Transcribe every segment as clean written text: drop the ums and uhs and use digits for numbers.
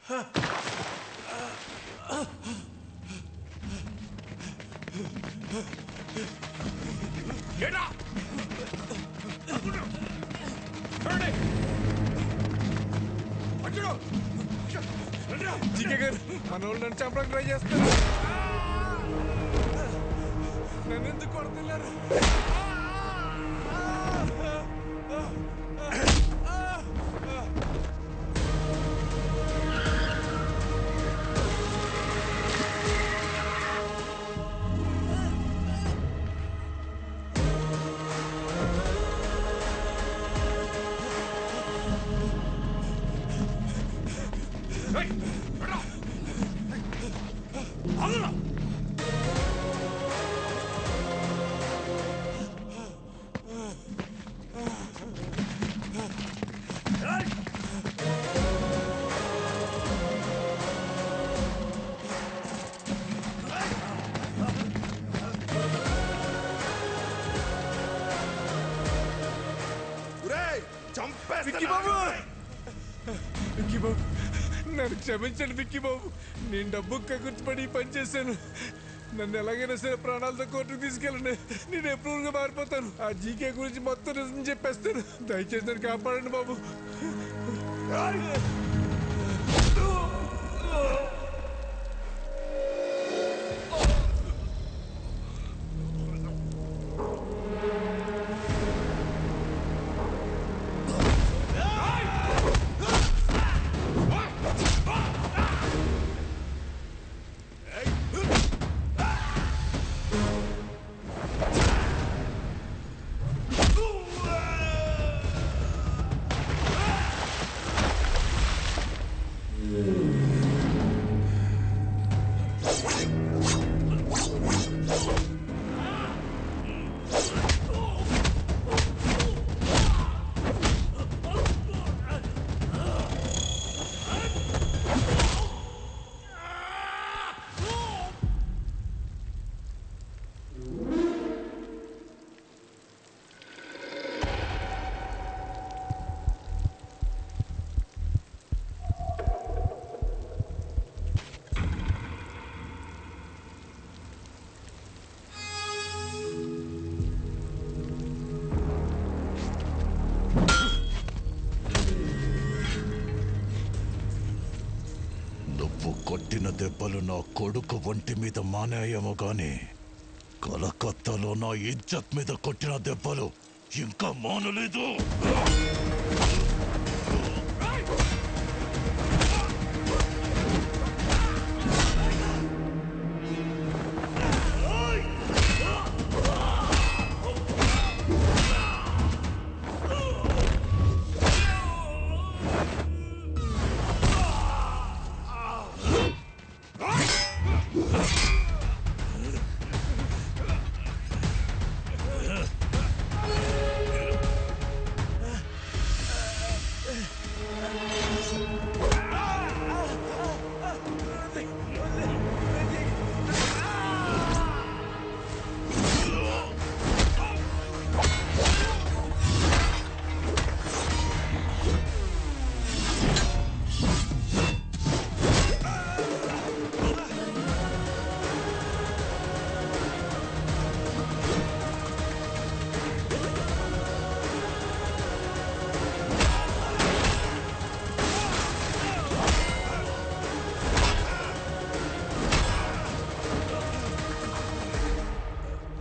మన వాళ్ళు నన్ను చంపడానికి ట్రై చేస్తారు. నన్ను ఎందుకు కొడుతున్నారు? నన్ను క్షమించండి విక్కీ బాబు. నేను డబ్బు కగుర్చిపడి పని చేశాను. నన్ను ఎలాగైనా సరే ప్రాణాలతో కోర్టుకు తీసుకెళ్ళండి. నేను ఎప్రూవ్గా మారిపోతాను. ఆ జీకే గురించి మొత్తం నిజం చెప్పేస్తాను. దయచేసి నన్ను కాపాడండి బాబు. కొట్టిన దెబ్బలు నా కొడుకు ఒంటి మీద మానేయేమో గాని కలకత్తాలో నా ఇజ్జత్ మీద కొట్టిన దెబ్బలు ఇంకా మానలేదు.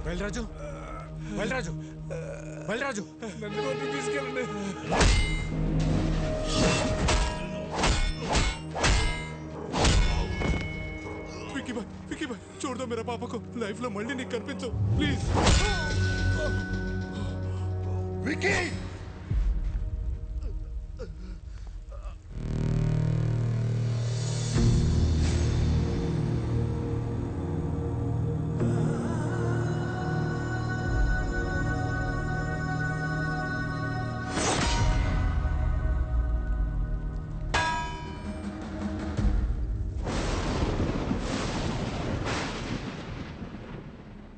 బయలురాజు, బయలురాజు, బయలురాజు, నన్ను కోర్టుకు తీసుకెళ్ళండి. విక్కీ బాయ్ చూడదా మేరా పాపకు లైఫ్ లో మళ్ళీ నీకు కనిపించు ప్లీజ్. విక్కీ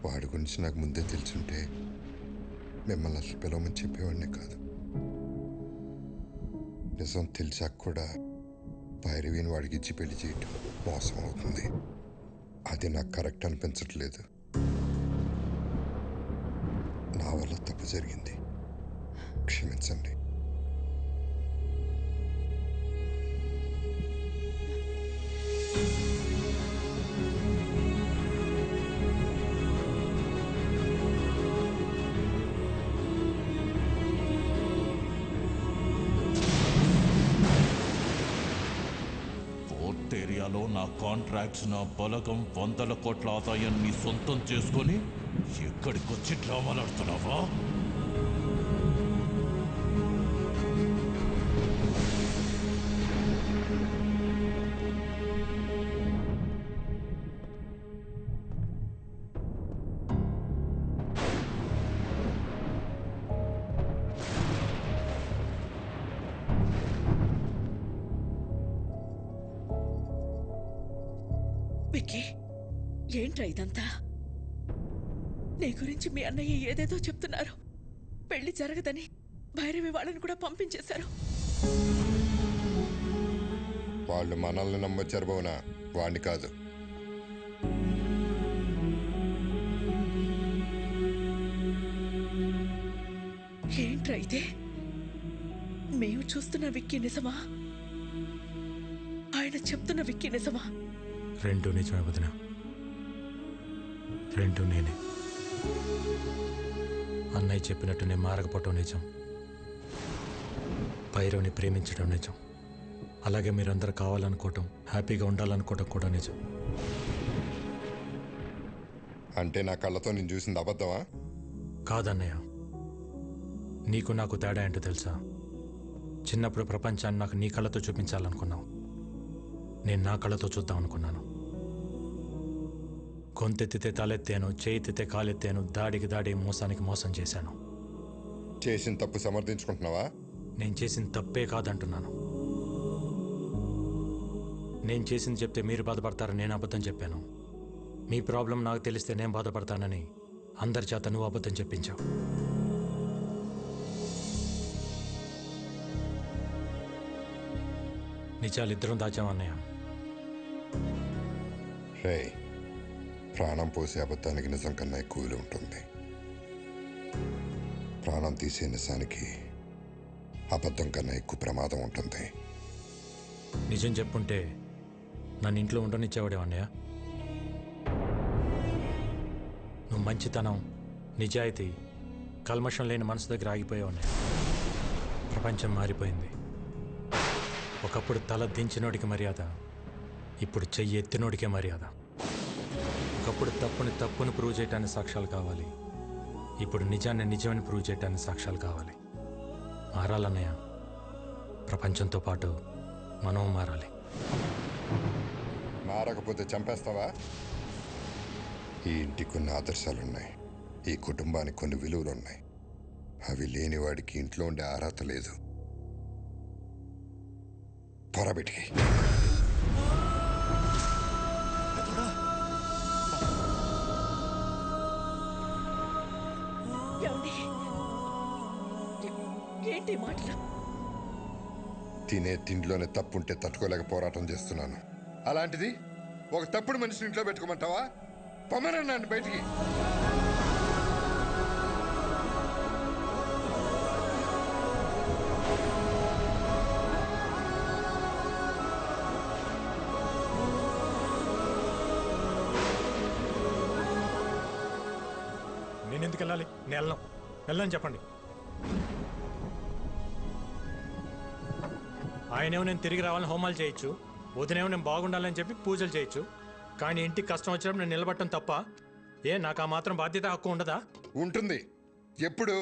వాడి గురించి నాకు ముందే తెలుసుంటే మిమ్మల్ని అసలు పిలవమని చెప్పేవాడినే కాదు. నిజం తెలిసాక కూడా భైరవిని వాడికి ఇచ్చి పెళ్లి చేయటం మోసం అవుతుంది. అది నాకు కరెక్ట్ అనిపించట్లేదు. నా వల్ల తప్పు జరిగింది, క్షమించండి. ఫోర్త్ ఏరియాలో నా కాంట్రాక్ట్స్, నా బలగం, 100 కోట్ల ఆదాయాన్ని సొంతం చేసుకొని ఇక్కడికొచ్చి డ్రామాలు ఆడుతున్నావా? విక్కీ, ఏంట్రా ఇదంతా? నీ గురించి మీ అన్నయ్య ఏదేదో చెప్తున్నారు. పెళ్లి జరగదని భైరవి వాళ్ళని కూడా పంపించేశారు. వాళ్ళు మనల్ని నమ్మొచ్చారు భవన, వాణ్ణి కాదు. ఏంట్రా ఇదే? మేము చూస్తున్న విక్కీ నిజమా? ఆయన చెప్తున్న విక్కీ నిజమా? రెండు నిజమే వదిన, రెండు నేనే. అన్నయ్య చెప్పినట్టు నేను మారకపోవటం నిజం, భైరవ్ని ప్రేమించడం నిజం, అలాగే మీరందరూ కావాలనుకోవటం, హ్యాపీగా ఉండాలనుకోవటం కూడా నిజం. అంటే నా కళ్ళతో నేను చూసింది అబద్ధమా? కాదన్నయ్య, నీకు నాకు తేడా ఏంటో తెలుసా? చిన్నప్పుడు ప్రపంచాన్ని నాకు నీ కళ్ళతో చూపించాలనుకున్నావు, నేను నా కళ్ళతో చూద్దాం అనుకున్నాను. గొంతెత్తితే తలెత్తాను, చేయితే కాలెత్తాను, దాడికి దాడి, మోసానికి మోసం చేశాను. చేసిన తప్పు సమర్థించుకుంటున్నావా? నేను చేసిన తప్పే కాదంటున్నాను. నేను చేసింది చెప్తే మీరు బాధపడతారని నేను అబద్ధం చెప్పాను. మీ ప్రాబ్లం నాకు తెలిస్తే నేను బాధపడతానని అందరి చేత నువ్వు అబద్ధం చెప్పించావు. నిజాలు ఇద్దరం దాచామన్నయ్య. రే, ప్రాణం పోసే అబద్ధానికి నిజం కన్నా ఎక్కువ విలువ ఉంటుంది. ప్రాణం తీసే నిజానికి అబద్ధం కన్నా ఎక్కువ ప్రమాదం ఉంటుంది. నిజం చెప్పుంటే నన్ను ఇంట్లో ఉండనిచ్చేవాడే అన్నయ్య. నువ్వు మంచితనం, నిజాయితీ, కల్మషం లేని మనసు దగ్గర ఆగిపోయావు అన్నయ్య. ప్రపంచం మారిపోయింది. ఒకప్పుడు తల దించినోడికి మర్యాద, ఇప్పుడు చెయ్యి ఎత్తినోడికే మర్యాద. ఒకప్పుడు తప్పుని ప్రూవ్ చేయటానికి సాక్ష్యాలు కావాలి, ఇప్పుడు నిజాన్ని నిజమని ప్రూవ్ చేయటానికి సాక్ష్యాలు కావాలి. మారాలన్నయ్య, ప్రపంచంతో పాటు మనం మారాలి. మారకపోతే చంపేస్తావా? ఈ ఇంటికి కొన్ని ఆదర్శాలున్నాయి, ఈ కుటుంబానికి కొన్ని విలువలున్నాయి. అవి లేని వాడికి ఇంట్లో ఉండే అర్హత లేదు. పొరబెట్టి ఏంటి మాటలు? తినే తిండిలోనే తప్పుంటే తట్టుకోలేక పోరాటం చేస్తున్నాను. అలాంటిది ఒక తప్పుడు మనిషిని ఇంట్లో పెట్టుకోమంటావా? పొమ్మనన్నాను బయటికి. నేను ఎందుకు వెళ్ళాలి? నేను వెళ్ళని చెప్పండి. ఆయనేమో నేను తిరిగి రావాలని హోమాలు చేయొచ్చు, వదినేమో నేను బాగుండాలని చెప్పి పూజలు చేయొచ్చు, కానీ ఇంటికి కష్టం వచ్చినప్పుడు నేను నిలబడటం తప్ప? నాకు ఆ మాత్రం బాధ్యత, హక్కు ఉండదా? ఉంటుంది. ఎప్పుడు?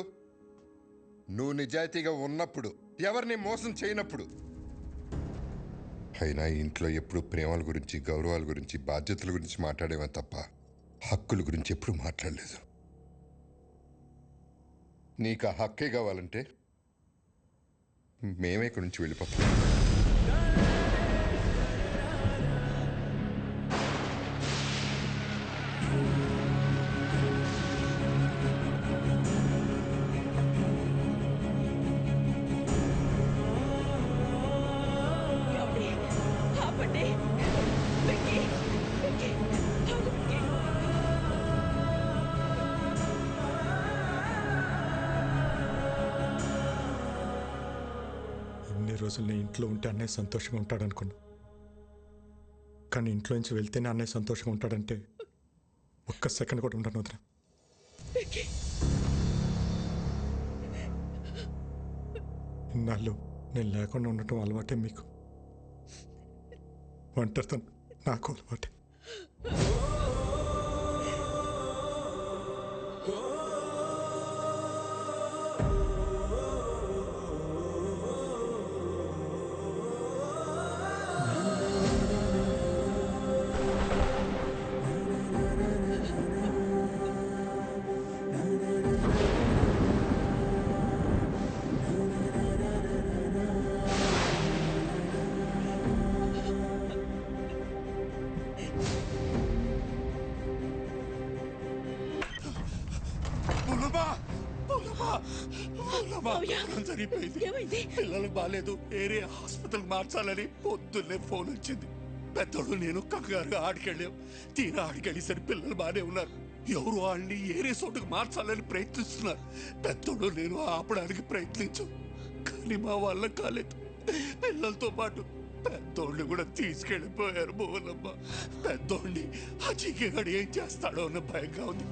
నువ్వు నిజాయితీగా ఉన్నప్పుడు, ఎవరిని మోసం చేయనప్పుడు. అయినా ఇంట్లో ఎప్పుడు ప్రేమల గురించి, గౌరవాల గురించి, బాధ్యతల గురించి మాట్లాడేవే తప్ప హక్కుల గురించి ఎప్పుడు మాట్లాడలేదు. నీకు ఆ హక్కే కావాలంటే మేమే ఇక్కడి నుంచి వెళ్ళిపోతాం. రోజులు నేను ఇంట్లో ఉంటే అన్నయ్య సంతోషంగా ఉంటాడనుకున్నా. కానీ ఇంట్లో నుంచి వెళ్తేనే అన్నయ్య సంతోషంగా ఉంటాడంటే ఒక్క సెకండ్ కూడా ఉంటాను వదిన. ఇన్నాళ్ళు నేను లేకుండా ఉండటం అలవాటే మీకు. ఒంటరితనం నాకు అలవాటే. సరిపోయింది. పిల్లలకు బాగాలేదు, ఏరియా హాస్పిటల్ మార్చాలని పొద్దున్నే ఫోన్ వచ్చింది. పెద్దోడు నేను కంగారుగా ఆడికెళ్ళాం. తీరా ఆడికెళ్ళేసరి పిల్లలు బాగానే ఉన్నారు. ఎవరు వాళ్ళని ఏరియా చోటుకు మార్చాలని ప్రయత్నిస్తున్నారు. పెద్దోడు నేను ఆపడానికి ప్రయత్నించాం, కానీ మా వల్ల కాలేదు. పిల్లలతో పాటు పెద్దోడిని కూడా తీసుకెళ్ళిపోయారు. మోహనమ్మ, పెద్దోడిని ఆ చీకగాడు ఏం చేస్తాడో అన్న భయంగా ఉంది.